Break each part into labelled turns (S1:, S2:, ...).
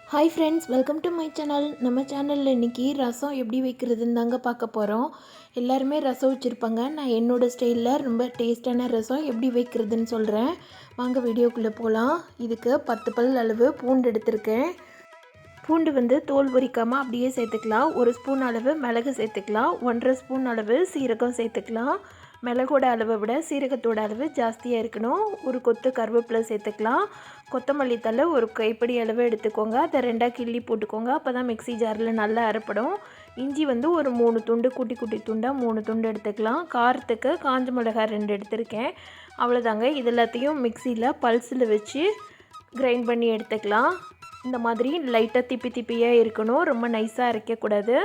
S1: Hi friends, welcome to my channel. நம்ம சேனலில் இன்றைக்கி ரசம் எப்படி வைக்கிறதுன்னு தாங்க பார்க்க போகிறோம். எல்லாருமே ரசம் வச்சுருப்பாங்க. நான் என்னோடய ஸ்டைலில் ரொம்ப டேஸ்டான ரசம் எப்படி வைக்கிறதுன்னு சொல்கிறேன். வாங்க வீடியோக்குள்ளே போகலாம். இதுக்கு 10 பல் அளவு பூண்டு எடுத்திருக்கேன். பூண்டு தோல் உரிக்காமல் அப்படியே சேர்த்துக்கலாம். 1 ஸ்பூன் அளவு மிளகு சேர்த்துக்கலாம். 1.5 ஸ்பூன் அளவு சீரகம் சேர்த்துக்கலாம். மிளகோட அளவை விட சீரகத்தோட அளவு ஜாஸ்தியாக இருக்கணும். ஒரு கொத்து கருவேப்பிலை சேர்த்துக்கலாம். கொத்தமல்லி தழை ஒரு கைப்பிடி அளவு எடுத்துக்கோங்க. அதை 2ஆக கிள்ளி போட்டுக்கோங்க. அப்போ தான் மிக்ஸி ஜாரில் நல்லா அரைப்படும். இஞ்சி ஒரு 3 துண்டு, குட்டி குட்டி துண்டாக 3 துண்டு எடுத்துக்கலாம். காரத்துக்கு காஞ்ச மிளகாய் 2 எடுத்திருக்கேன். அவ்வளோதாங்க. இது எல்லாத்தையும் மிக்சியில் பல்ஸில் வச்சு கிரைண்ட் பண்ணி எடுத்துக்கலாம். இந்த மாதிரி லைட்டாக திப்பி திப்பியாக இருக்கணும். ரொம்ப நைஸாக அரைக்கக்கூடாது.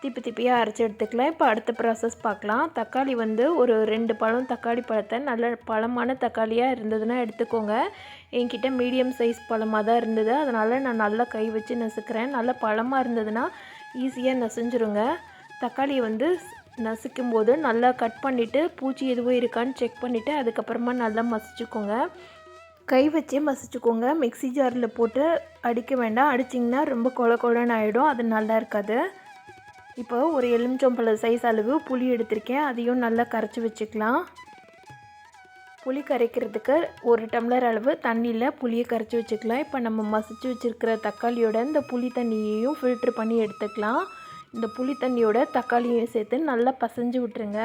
S1: திப்பி திப்பியாக அரைச்சி எடுத்துக்கலாம். இப்போ அடுத்த ப்ராசஸ் பார்க்கலாம். தக்காளி ஒரு 2 பழம் தக்காளி பழத்தை நல்ல பழமான தக்காளியாக இருந்ததுன்னா எடுத்துக்கோங்க. என்கிட்ட மீடியம் சைஸ் பழமாக தான் இருந்தது. அதனால் நான் நல்லா கை வச்சு நசுக்கிறேன். நல்லா பழமாக இருந்ததுன்னா ஈஸியாக நசுஞ்சிருங்க. தக்காளியை நசுக்கும் போது நல்லா கட் பண்ணிவிட்டு பூச்சி எதுவும் இருக்கான்னு செக் பண்ணிவிட்டு அதுக்கப்புறமா நல்லா மசிச்சுக்கோங்க. கை வச்சே மசிச்சுக்கோங்க. மிக்ஸி ஜாரில் போட்டு அடிக்க வேண்டாம். அடிச்சிங்கன்னா ரொம்ப கொலன்னு ஆகிடும். அது நல்லா இருக்காது. இப்போ ஒரு எலுமிச்சம்பழம் சைஸ் அளவு புளி எடுத்திருக்கேன். அதையும் நல்லா கரைச்சி வச்சுக்கலாம். புளி கரைக்கிறதுக்கு 1 டம்ளர் அளவு தண்ணியில் புளியை கரைச்சி வச்சுக்கலாம். இப்போ நம்ம மசிச்சு வச்சுருக்கிற தக்காளியோட இந்த புளி தண்ணியையும் ஃபில்ட்ரு பண்ணி எடுத்துக்கலாம். இந்த புளி தண்ணியோட தக்காளியையும் சேர்த்து நல்லா பசைஞ்சு விட்டுருங்க.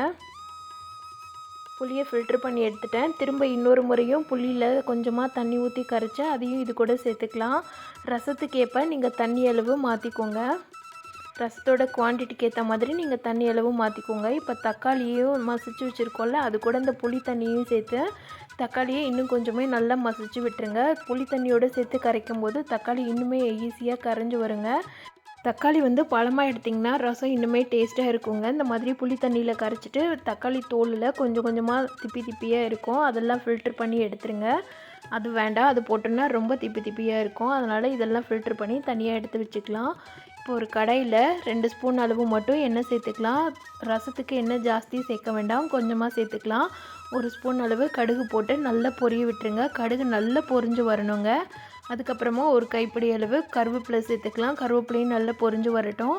S1: புளியை ஃபில்ட்ரு பண்ணி எடுத்துட்டேன். திரும்ப இன்னொரு முறையும் புளியில் கொஞ்சமாக தண்ணி ஊற்றி கரைச்சி அதையும் இது கூட சேர்த்துக்கலாம். ரசத்துக்கு ஏற்ப நீங்கள் தண்ணி அளவு மாற்றிக்கோங்க. ரசத்தோட குவான்டிட்டிக்கு ஏற்ற மாதிரி நீங்கள் தண்ணி அளவு மாற்றிக்கோங்க. இப்போ தக்காளியையும் மசிச்சு வச்சுருக்கோம்ல, அது கூட இந்த புளி தண்ணியும் சேர்த்து தக்காளியை இன்னும் கொஞ்சமே நல்லா மசிச்சு விட்டுருங்க. புளி தண்ணியோடு சேர்த்து கரைக்கும் போது தக்காளி இன்னுமே ஈஸியாக கரைஞ்சி வருங்க. தக்காளி பழமாக எடுத்திங்கன்னா ரசம் இன்னுமே டேஸ்ட்டாக இருக்குங்க. இந்த மாதிரி புளி தண்ணியில் கரைச்சிட்டு தக்காளி தோலில் கொஞ்சம் கொஞ்சமாக திப்பி திப்பியாக இருக்கும். அதெல்லாம் ஃபில்ட்ரு பண்ணி எடுத்துருங்க. அது வேண்டாம், அது போட்டோன்னா ரொம்ப திப்பி திப்பியாக இருக்கும். அதனால் இதெல்லாம் ஃபில்ட்ரு பண்ணி தனியாக எடுத்து வச்சுக்கலாம். இப்போ ஒரு கடாயில் 2 ஸ்பூன் அளவு மட்டும் எண்ணெய் சேர்த்துக்கலாம். ரசத்துக்கு எண்ணெய் ஜாஸ்தி சேர்க்க வேண்டாம், கொஞ்சமாக சேர்த்துக்கலாம். 1 ஸ்பூன் அளவு கடுகு போட்டு நல்லா பொரிய விட்டுருங்க. கடுகு நல்லா பொரிஞ்சு வரணுங்க. அதுக்கப்புறமா ஒரு கைப்பிடி அளவு கருவேப்பிலை சேர்த்துக்கலாம். கருவேப்பிலையும் நல்லா பொரிஞ்சு வரட்டும்.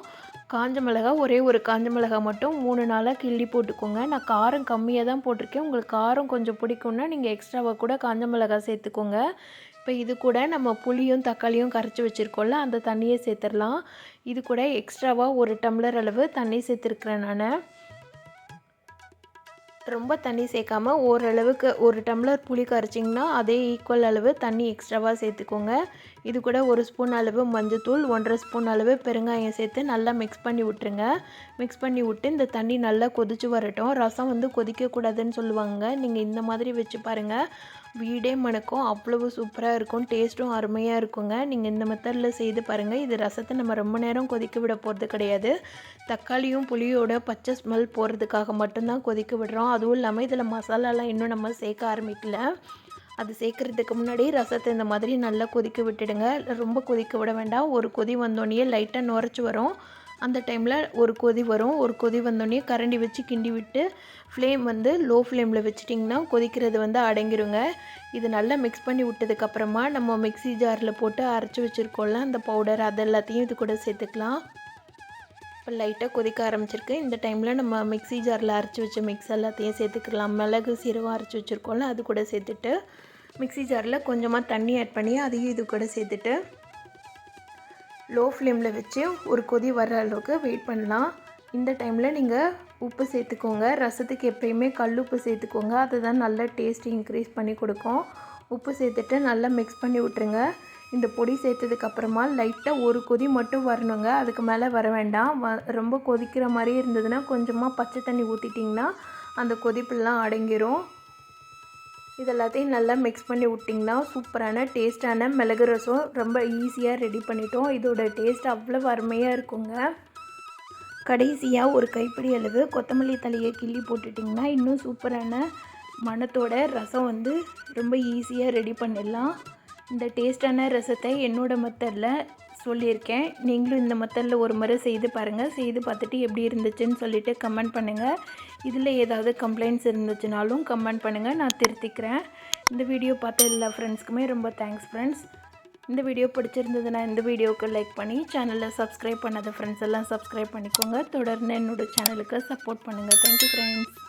S1: காஞ்ச மிளகாய் ஒரே ஒரு காஞ்ச மிளகாய் மட்டும் 3 நாளாக கிள்ளி போட்டுக்கோங்க. நான் காரம் கம்மியாக தான் போட்டிருக்கேன். உங்களுக்கு காரம் கொஞ்சம் பிடிக்கும்னா நீங்கள் எக்ஸ்ட்ராவாக கூட காஞ்ச மிளகாய் சேர்த்துக்கோங்க. இப்போ இது கூட நம்ம புளியும் தக்காளியும் கரைச்சி வச்சுருக்கோம்ல, அந்த தண்ணியை சேர்த்துடலாம். இது கூட எக்ஸ்ட்ராவாக 1 டம்ளர் அளவு தண்ணி சேர்த்துருக்குறேன் நான். ரொம்ப தண்ணி சேர்க்காமல் ஓரளவுக்கு 1 டம்ளர் புளி கரைச்சிங்கன்னா அதே ஈக்குவல் அளவு தண்ணி எக்ஸ்ட்ராவாக சேர்த்துக்கோங்க. இது கூட 1 ஸ்பூன் அளவு மஞ்சத்தூள், 1.5 ஸ்பூன் அளவு பெருங்காயம் சேர்த்து நல்லா மிக்ஸ் பண்ணி விட்டுருங்க. மிக்ஸ் பண்ணி விட்டு இந்த தண்ணி நல்லா கொதித்து வரட்டும். ரசம் கொதிக்கக்கூடாதுன்னு சொல்லுவாங்க. நீங்கள் இந்த மாதிரி வச்சு பாருங்கள், வீடே மணக்கும். அவ்வளவு சூப்பராக இருக்கும். டேஸ்ட்டும் அருமையாக இருக்குங்க. நீங்கள் இந்த மெத்தடில் செய்து பாருங்கள். இது ரசத்தை நம்ம ரொம்ப நேரம் கொதிக்க விட போகிறது கிடையாது. தக்காளியும் புளியோட பச்சை ஸ்மெல் போகிறதுக்காக மட்டும்தான் கொதிக்க விடுறோம். அதுவும் இல்லாமல் இதில் மசாலாலாம் இன்னும் நம்ம சேர்க்க ஆரம்பிக்கல. அது சேர்க்குறதுக்கு முன்னாடி ரசத்தை இந்த மாதிரி நல்லா கொதிக்க விட்டுடுங்க. ரொம்ப கொதிக்க விட வேண்டாம். ஒரு கொதி வந்தோடனே லைட்டாக நுரைச்சி வரும். அந்த டைமில் ஒரு கொதி வரும். ஒரு கொதி வந்தோடனே கரண்டி வச்சு கிண்டி விட்டு ஃப்ளேம் லோ ஃப்ளேமில் வச்சிட்டிங்கன்னா கொதிக்கிறது அடங்கிடுங்க. இது நல்லா மிக்ஸ் பண்ணி விட்டதுக்கப்புறமா நம்ம மிக்ஸி ஜாரில் போட்டு அரைச்சி வச்சுருக்கோம்ல அந்த பவுடர், அது எல்லாத்தையும் இது கூட சேர்த்துக்கலாம். இப்போ லைட்டாக கொதிக்க ஆரம்பிச்சிருக்கு. இந்த டைமில் நம்ம மிக்ஸி ஜாரில் அரைச்சி வச்ச மிக்ஸ் எல்லாத்தையும் சேர்த்துக்கலாம். மிளகு சீரகம் அரைச்சி வச்சுருக்கோம்ல, அது கூட சேர்த்துட்டு மிக்ஸி ஜாரில் கொஞ்சமாக தண்ணி ஆட் பண்ணி அதையும் இது கூட சேர்த்துட்டு லோ ஃப்ளேமில் வச்சு ஒரு கொதி வர்ற அளவுக்கு வெயிட் பண்ணலாம். இந்த டைமில் நீங்கள் உப்பு சேர்த்துக்கோங்க. ரசத்துக்கு எப்பயுமே கல் உப்பு சேர்த்துக்கோங்க. அதுதான் நல்ல டேஸ்ட் இன்க்ரீஸ் பண்ணி கொடுக்கும். உப்பு சேர்த்துட்டு நல்லா மிக்ஸ் பண்ணி விட்டுருங்க. இந்த பொடி சேர்த்ததுக்கப்புறமா லைட்டாக ஒரு கொதி மட்டும் வரணுங்க. அதுக்கு மேலே வர வேண்டாம். ரொம்ப கொதிக்கிற மாதிரி இருந்ததுன்னா கொஞ்சமாக பச்சை தண்ணி ஊற்றிட்டிங்கன்னா அந்த கொதிப்புலாம் அடங்கிரும். இதெல்லாத்தையும் நல்லா மிக்ஸ் பண்ணி விட்டிங்கன்னா சூப்பரான டேஸ்டான மிளகு ரசம் ரொம்ப ஈஸியாக ரெடி பண்ணிட்டோம். இதோட டேஸ்ட் அவ்வளோ அருமையாக இருக்குங்க. கடைசியாக ஒரு கைப்பிடி அளவு கொத்தமல்லி தலையை கிள்ளி போட்டுட்டிங்கன்னா இன்னும் சூப்பரான மணத்தோட ரசம் ரொம்ப ஈஸியாக ரெடி பண்ணிடலாம். இந்த டேஸ்டான ரசத்தை என்னோடய மெத்தடில் சொல்லியிருக்கேன். நீங்களும் இந்த மெத்தடில் ஒரு முறை செய்து பாருங்கள். செய்து பார்த்துட்டு எப்படி இருந்துச்சுன்னு சொல்லிவிட்டு கமெண்ட் பண்ணுங்கள். இதில் ஏதாவது கம்ப்ளைண்ட்ஸ் இருந்துச்சுனாலும் கமெண்ட் பண்ணுங்கள், நான் திருத்திக்கிறேன். இந்த வீடியோ பார்த்த எல்லா ஃப்ரெண்ட்ஸ்க்குமே ரொம்ப தேங்க்ஸ் ஃப்ரெண்ட்ஸ். இந்த வீடியோ பிடிச்சிருந்ததுன்னா இந்த வீடியோவுக்கு லைக் பண்ணி சேனலில் சப்ஸ்கிரைப் பண்ணாத ஃப்ரெண்ட்ஸ் எல்லாம் சப்ஸ்கிரைப் பண்ணிக்கோங்க. தொடர்ந்து என்னோடய சேனலுக்கு சப்போர்ட் பண்ணுங்கள். Thank you friends.